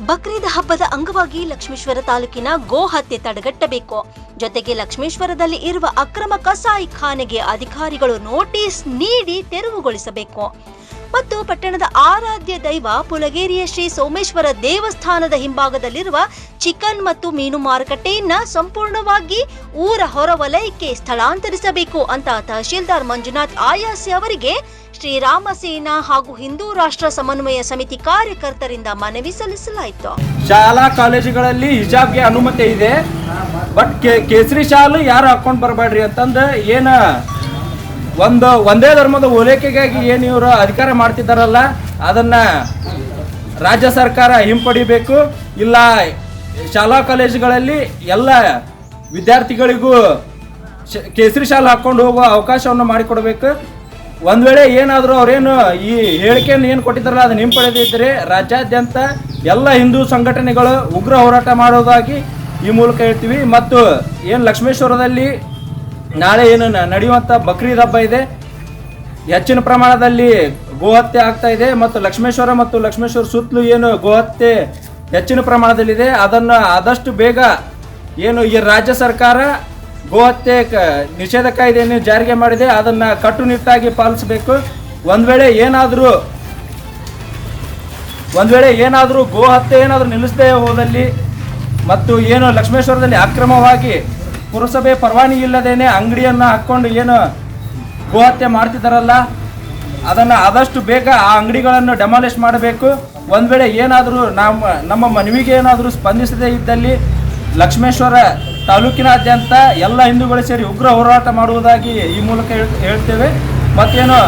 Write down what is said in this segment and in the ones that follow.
ಬಕ್ರೀದ್ ಹಬ್ಬದ ಅಂಗವಾಗಿ ಲಕ್ಷ್ಮೇಶ್ವರ ತಾಲೂಕಿನ ಗೋ ಹತ್ಯೆ ತಡೆಗಟ್ಟಬೇಕು. ಜೊತೆಗೆ ಲಕ್ಷ್ಮೇಶ್ವರದಲ್ಲಿ ಇರುವ ಅಕ್ರಮ ಕಸಾಯಿಖಾನೆಗೆ ಅಧಿಕಾರಿಗಳು ನೋಟಿಸ್ ನೀಡಿ ತೆರವುಗೊಳಿಸಬೇಕು ಮತ್ತು ಪಟ್ಟಣದ ಆರಾಧ್ಯ ದೈವ ಪುಲಗೇರಿಯ ಶ್ರೀ ಸೋಮೇಶ್ವರ ದೇವಸ್ಥಾನದ ಹಿಂಭಾಗದಲ್ಲಿರುವ ಚಿಕನ್ ಮತ್ತು ಮೀನು ಮಾರುಕಟ್ಟೆಯನ್ನ ಸಂಪೂರ್ಣವಾಗಿ ಊರ ಹೊರವಲಯಕ್ಕೆ ಸ್ಥಳಾಂತರಿಸಬೇಕು ಅಂತ ತಹಶೀಲ್ದಾರ್ ಮಂಜುನಾಥ್ ಆಯಾಸಿ ಅವರಿಗೆ ಶ್ರೀರಾಮ ಸೇನಾ ಹಾಗೂ ಹಿಂದೂ ರಾಷ್ಟ್ರ ಸಮನ್ವಯ ಸಮಿತಿ ಕಾರ್ಯಕರ್ತರಿಂದ ಮನವಿ ಸಲ್ಲಿಸಲಾಯಿತು. ಶಾಲಾ ಕಾಲೇಜುಗಳಲ್ಲಿ ಹಿಜಾಬ್ಗೆ ಅನುಮತಿ ಇದೆ, ಬಟ್ ಕೇಸರಿ ಶಾಲು ಯಾರು ಹಾಕೊಂಡು ಬರಬೇಡ್ರಿ ಅಂತಂದು ಒಂದೇ ಧರ್ಮದ ಓಲೈಕೆಗಾಗಿ ಏನು ಇವರು ಅಧಿಕಾರ ಮಾಡ್ತಿದ್ದಾರಲ್ಲ, ಅದನ್ನ ರಾಜ್ಯ ಸರ್ಕಾರ ಹಿಂಪಡಿಬೇಕು. ಇಲ್ಲ ಶಾಲಾ ಕಾಲೇಜುಗಳಲ್ಲಿ ಎಲ್ಲ ವಿದ್ಯಾರ್ಥಿಗಳಿಗೂ ಕೇಸರಿ ಶಾಲು ಹಾಕೊಂಡು ಹೋಗುವ ಅವಕಾಶವನ್ನು ಮಾಡಿಕೊಡ್ಬೇಕು. ಒಂದ್ ವೇಳೆ ಏನಾದರೂ ಅವ್ರೇನು ಈ ಹೇಳಿಕೆಯನ್ನು ಏನು ಕೊಟ್ಟಿದ್ದಾರಲ್ಲ ಅದನ್ನ ಹಿಂಪಡೆದಿದ್ದರೆ ರಾಜ್ಯಾದ್ಯಂತ ಎಲ್ಲ ಹಿಂದೂ ಸಂಘಟನೆಗಳು ಉಗ್ರ ಹೋರಾಟ ಮಾಡೋದಾಗಿ ಈ ಮೂಲಕ ಹೇಳ್ತೀವಿ. ಮತ್ತು ಏನು ಲಕ್ಷ್ಮೇಶ್ವರದಲ್ಲಿ ನಾಳೆ ಏನು ನಡೆಯುವಂಥ ಬಕ್ರೀದ್ ಹಬ್ಬ ಇದೆ, ಹೆಚ್ಚಿನ ಪ್ರಮಾಣದಲ್ಲಿ ಗೋಹತ್ಯೆ ಆಗ್ತಾ ಇದೆ ಮತ್ತು ಲಕ್ಷ್ಮೇಶ್ವರ ಸುತ್ತಲೂ ಏನು ಗೋಹತ್ಯೆ ಹೆಚ್ಚಿನ ಪ್ರಮಾಣದಲ್ಲಿದೆ. ಅದನ್ನು ಆದಷ್ಟು ಬೇಗ ಏನು ಈ ರಾಜ್ಯ ಸರ್ಕಾರ ಗೋಹತ್ಯೆ ನಿಷೇಧ ಕಾಯ್ದೆಯನ್ನು ಜಾರಿಗೆ ಮಾಡಿದೆ, ಅದನ್ನು ಕಟ್ಟುನಿಟ್ಟಾಗಿ ಪಾಲಿಸಬೇಕು. ಒಂದ್ ವೇಳೆ ಏನಾದರೂ ಗೋಹತ್ಯೆ ಏನಾದರೂ ನಿಲ್ಲಿಸದೇ ಹೋದಲ್ಲಿ ಮತ್ತು ಏನು ಲಕ್ಷ್ಮೇಶ್ವರದಲ್ಲಿ ಅಕ್ರಮವಾಗಿ ಪುರಸಭೆ ಪರವಾನಗಿ ಇಲ್ಲದೇನೆ ಅಂಗಡಿಯನ್ನು ಹಾಕ್ಕೊಂಡು ಏನು ಗೋಹತ್ಯೆ ಮಾಡ್ತಿದ್ದಾರಲ್ಲ, ಅದನ್ನು ಆದಷ್ಟು ಬೇಗ ಆ ಅಂಗಡಿಗಳನ್ನು ಡೆಮಾಲಿಷ್ ಮಾಡಬೇಕು. ಒಂದ್ ವೇಳೆ ಏನಾದರೂ ನಮ್ಮ ಮನವಿಗೆ ಏನಾದರೂ ಸ್ಪಂದಿಸದೇ ಇದ್ದಲ್ಲಿ ಲಕ್ಷ್ಮೇಶ್ವರ ತಾಲೂಕಿನಾದ್ಯಂತ ಎಲ್ಲ ಹಿಂದೂಗಳು ಸೇರಿ ಉಗ್ರ ಹೋರಾಟ ಮಾಡುವುದಾಗಿ ಈ ಮೂಲಕ ಹೇಳ್ತೇವೆ. ಮತ್ತೇನು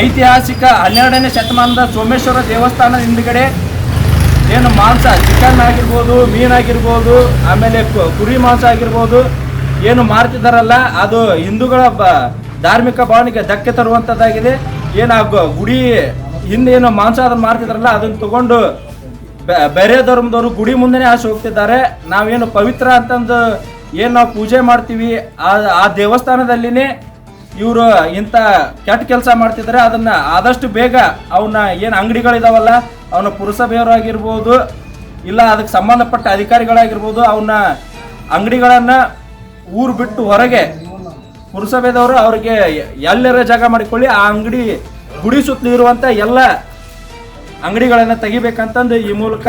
ಐತಿಹಾಸಿಕ 12ನೇ ಶತಮಾನದ ಸೋಮೇಶ್ವರ ದೇವಸ್ಥಾನದ ಹಿಂದುಗಡೆ ಏನು ಮಾಂಸ, ಚಿಕನ್ ಆಗಿರ್ಬೋದು, ಮೀನಾಗಿರ್ಬೋದು, ಆಮೇಲೆ ಕುರಿ ಮಾಂಸ ಆಗಿರ್ಬೋದು ಏನು ಮಾರ್ತಿದ್ದಾರಲ್ಲ, ಅದು ಹಿಂದೂಗಳ ಧಾರ್ಮಿಕ ಭಾವನೆಗೆ ಧಕ್ಕೆ ತರುವಂಥದ್ದಾಗಿದೆ. ಏನು ಗುಡಿ ಹಿಂದೆ ಏನು ಮಾಂಸ ಅದನ್ನು ಮಾರ್ತಿದ್ದಾರಲ್ಲ, ಅದನ್ನು ತಗೊಂಡು ಬೇರೆ ಧರ್ಮದವರು ಗುಡಿ ಮುಂದೆನೇ ಆಸೆ ಹೋಗ್ತಿದ್ದಾರೆ. ನಾವೇನು ಪವಿತ್ರ ಅಂತಂದು ಏನು ನಾವು ಪೂಜೆ ಮಾಡ್ತೀವಿ ಆ ದೇವಸ್ಥಾನದಲ್ಲಿನೇ ಇವರು ಇಂಥ ಕೆಟ್ಟ ಕೆಲಸ ಮಾಡ್ತಿದ್ದಾರೆ. ಅದನ್ನು ಆದಷ್ಟು ಬೇಗ ಅವನ್ನ ಏನು ಅಂಗಡಿಗಳಿದಾವಲ್ಲ, ಅವನ ಪುರಸಭೆಯವರಾಗಿರ್ಬೋದು ಇಲ್ಲ ಅದಕ್ಕೆ ಸಂಬಂಧಪಟ್ಟ ಅಧಿಕಾರಿಗಳಾಗಿರ್ಬೋದು, ಅವನ್ನ ಅಂಗಡಿಗಳನ್ನು ಊರು ಬಿಟ್ಟು ಹೊರಗೆ ಪುರಸಭೆದವರು ಅವರಿಗೆ ಎಲ್ಲರ ಜಾಗ ಮಾಡಿಕೊಳ್ಳಿ, ಆ ಅಂಗಡಿ ಗುಡಿ ಸುತ್ತಲೂ ಇರುವಂಥ ಎಲ್ಲ ಅಂಗಡಿಗಳನ್ನು ತೆಗಿಬೇಕಂತಂದು ಈ ಮೂಲಕ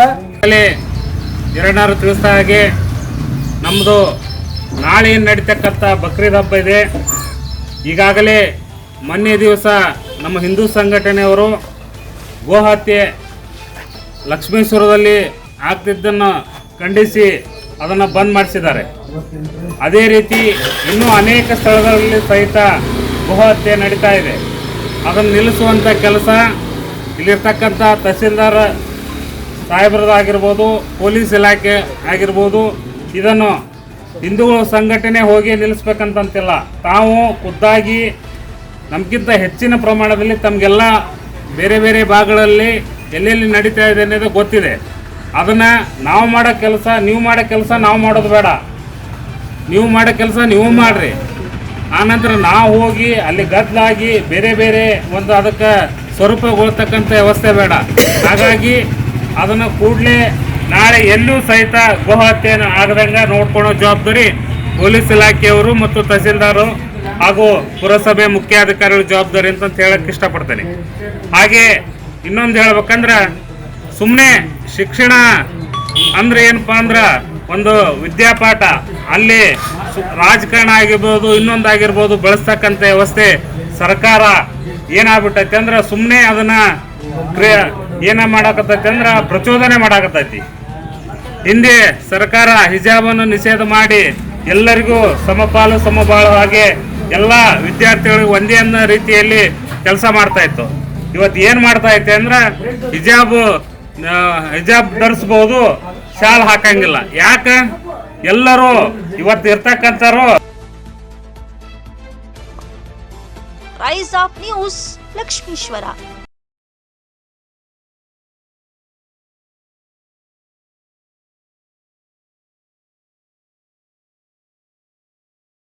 ಎರಡನಾರು ತಿಳಿಸ್ತಾ ಹಾಗೆ ನಮ್ಮದು ನಾಳೆ ನಡೀತಕ್ಕಂಥ ಬಕ್ರೀದ್ ಹಬ್ಬ ಇದೆ. ಈಗಾಗಲೇ ಮೊನ್ನೆ ದಿವಸ ನಮ್ಮ ಹಿಂದೂ ಸಂಘಟನೆಯವರು ಗೋಹತ್ಯೆ ಲಕ್ಷ್ಮೇಶ್ವರದಲ್ಲಿ ಆಗ್ತಿದ್ದನ್ನು ಖಂಡಿಸಿ ಅದನ್ನು ಬಂದ್ ಮಾಡಿಸಿದ್ದಾರೆ. ಅದೇ ರೀತಿ ಇನ್ನೂ ಅನೇಕ ಸ್ಥಳಗಳಲ್ಲಿ ಸಹಿತ ಗೋಹತ್ಯೆ ನಡೀತಾ ಇದೆ. ಅದನ್ನು ನಿಲ್ಲಿಸುವಂಥ ಕೆಲಸ ಇಲ್ಲಿರ್ತಕ್ಕಂಥ ತಹಸೀಲ್ದಾರ್ ಸಾಹೇಬರದಾಗಿರ್ಬೋದು, ಪೊಲೀಸ್ ಇಲಾಖೆ ಆಗಿರ್ಬೋದು, ಇದನ್ನು ಹಿಂದೂಗಳ ಸಂಘಟನೆ ಹೋಗಿ ನಿಲ್ಲಿಸ್ಬೇಕಂತಂತಿಲ್ಲ. ತಾವು ಖುದ್ದಾಗಿ ನಮಗಿಂತ ಹೆಚ್ಚಿನ ಪ್ರಮಾಣದಲ್ಲಿ ತಮಗೆಲ್ಲ ಬೇರೆ ಬೇರೆ ಭಾಗಗಳಲ್ಲಿ ಎಲ್ಲೆಲ್ಲಿ ನಡೀತಾ ಇದೆ ಅನ್ನೋದು ಗೊತ್ತಿದೆ. ಅದನ್ನು ನಾವು ಮಾಡೋ ಕೆಲಸ ನೀವು ಮಾಡೋ ಕೆಲಸ ನಾವು ಮಾಡೋದು ಬೇಡ, ನೀವು ಮಾಡೋ ಕೆಲಸ ನೀವು ಮಾಡಿರಿ. ಆನಂತರ ನಾವು ಹೋಗಿ ಅಲ್ಲಿ ಗದ್ದಲಾಗಿ ಬೇರೆ ಬೇರೆ ಒಂದು ಅದಕ್ಕೆ ಸ್ವರೂಪಗೊಳ್ತಕ್ಕಂಥ ವ್ಯವಸ್ಥೆ ಬೇಡ. ಹಾಗಾಗಿ ಅದನ್ನು ಕೂಡಲೇ ನಾಳೆ ಎಲ್ಲೂ ಸಹಿತ ಗೋಹತ್ಯೆಯನ್ನು ಆಗದಂಗೆ ನೋಡ್ಕೊಳ್ಳೋ ಜವಾಬ್ದಾರಿ ಪೊಲೀಸ್ ಇಲಾಖೆಯವರು ಮತ್ತು ತಹಸೀಲ್ದಾರು ಹಾಗೂ ಪುರಸಭೆ ಮುಖ್ಯಾಧಿಕಾರಿಗಳ ಜವಾಬ್ದಾರಿ ಅಂತ ಹೇಳಕ್ಕೆ ಇಷ್ಟಪಡ್ತೇನೆ. ಹಾಗೆ ಇನ್ನೊಂದು ಹೇಳ್ಬೇಕಂದ್ರೆ, ಸುಮ್ಮನೆ ಶಿಕ್ಷಣ ಅಂದ್ರೆ ಏನಪ್ಪಾ ಅಂದ್ರೆ ಒಂದು ವಿದ್ಯಾಪಾಠ, ಅಲ್ಲಿ ರಾಜಕಾರಣ ಆಗಿರ್ಬೋದು ಇನ್ನೊಂದಾಗಿರ್ಬೋದು ಬೆಳೆಸ್ತಕ್ಕಂಥ ವ್ಯವಸ್ಥೆ ಸರ್ಕಾರ ಏನಾಗ್ಬಿಟ್ಟೈತಿ ಅಂದ್ರೆ ಸುಮ್ಮನೆ ಅದನ್ನ ಮಾಡಾಕತ್ತೈತಿ ಅಂದ್ರೆ ಪ್ರಚೋದನೆ ಮಾಡಾಕತ್ತೈತಿ. ಹಿಂದೆ ಸರ್ಕಾರ ಹಿಜಾಬನ್ನು ನಿಷೇಧ ಮಾಡಿ ಎಲ್ಲರಿಗೂ ಸಮಪಾಲು ಸಮಬಾಳು ಹಾಗೆ ಎಲ್ಲ ವಿದ್ಯಾರ್ಥಿಗಳಿಗೂ ಒಂದೇ ಅನ್ನೋ ರೀತಿಯಲ್ಲಿ ಕೆಲಸ ಮಾಡ್ತಾ ಇತ್ತು. ಇವತ್ತು ಏನು ಮಾಡ್ತಾ ಐತೆ ಅಂದ್ರೆ ಹಿಜಾಬ್ ಧರಿಸ್ಬೋದು, ಶಾಲ್ ಹಾಕಂಗಿಲ್ಲ. ಯಾಕೆ? ಎಲ್ಲರೂ ಇವತ್ತು ಇರ್ತಕ್ಕಂಥವ್ರು ರೈಸ್ ಆಫ್ ನ್ಯೂಸ್ ಲಕ್ಷ್ಮೇಶ್ವರ.